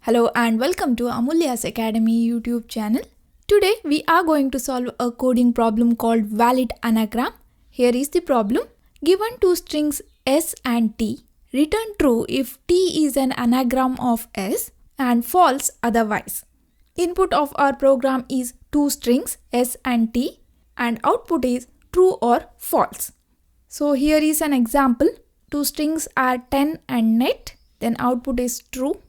Hello and welcome to Amulya's Academy YouTube channel. Today we are going to solve a coding problem called Valid Anagram. Here is the problem. Given two strings S and T, return true if T is an anagram of S and false otherwise. Input of our program is two strings S and T and output is true or false. So here is an example. Two strings are 10 and net, then output is true.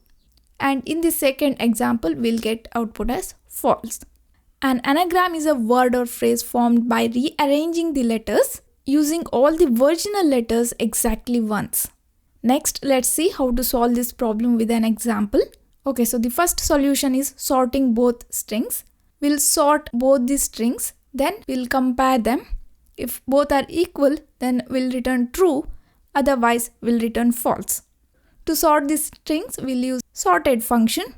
And in the second example, we'll get output as false. An anagram is a word or phrase formed by rearranging the letters using all the original letters exactly once. Next, let's see how to solve this problem with an example. Okay, so the first solution is sorting both strings. We'll sort both the strings, then we'll compare them. If both are equal, then we'll return true, otherwise we'll return false. To sort these strings, we'll use sorted function.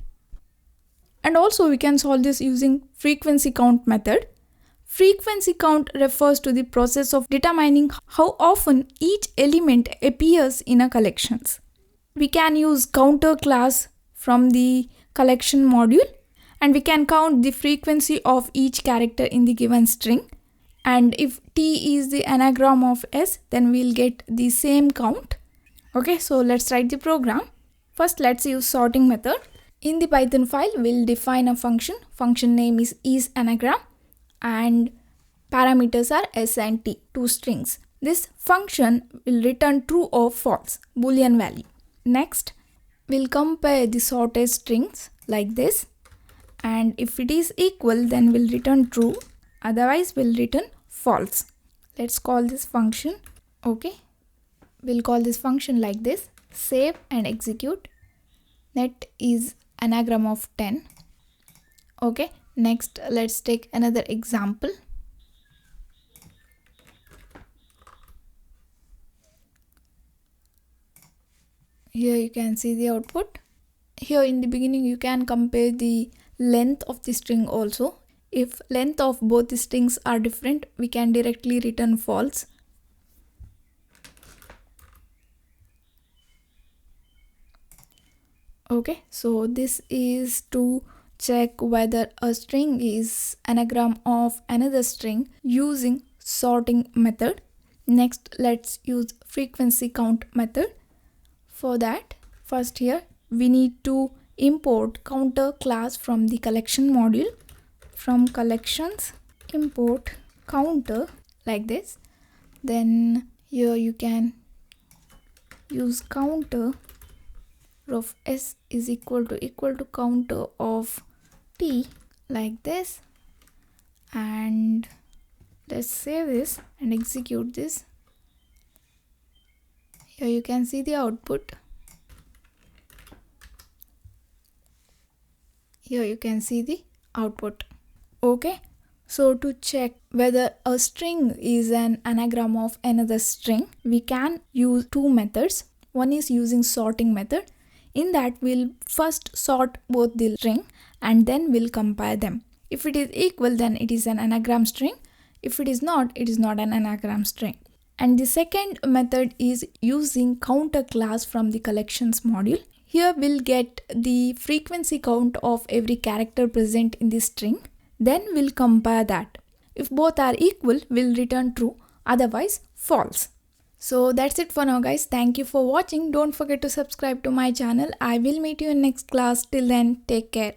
And also we can solve this using frequency count method. Frequency count refers to the process of determining how often each element appears in a collection. We can use counter class from the collection module and we can count the frequency of each character in the given string. And if T is the anagram of S, then we'll get the same count. Okay, so let's write the program. First, let's use sorting method. In the Python file, we'll define a function. Function name is isAnagram and parameters are S and T, two strings. This function will return true or false, boolean value. Next, we'll compare the sorted strings like this. And if it is equal, then we'll return true. Otherwise, we'll return false. Let's call this function. Okay. We'll call this function like this. Save and execute. Net is anagram of 10. Okay. Next, let's take another example. Here you can see the output. Here in the beginning, you can compare the length of the string also. If length of both the strings are different, we can directly return false. Okay, so this is to check whether a string is anagram of another string using sorting method. Next, let's use frequency count method. For that, first here we need to import counter class from the collection module. From collections, import counter like this. Then here you can use counter of S is equal to counter of T like this, and let's save this and execute this. Here you can see the output. Here you can see the output. Okay, so to check whether a string is an anagram of another string, we can use two methods. One is using sorting method. In that, we'll first sort both the string and then we'll compare them. If it is equal, then it is an anagram string. If it is not an anagram string. And the second method is using counter class from the collections module. Here we'll get the frequency count of every character present in the string. Then we'll compare that. If both are equal, we'll return true, otherwise false. So that's it for now, guys. Thank you for watching. Don't forget to subscribe to my channel. I will meet you in next class. Till then, take care.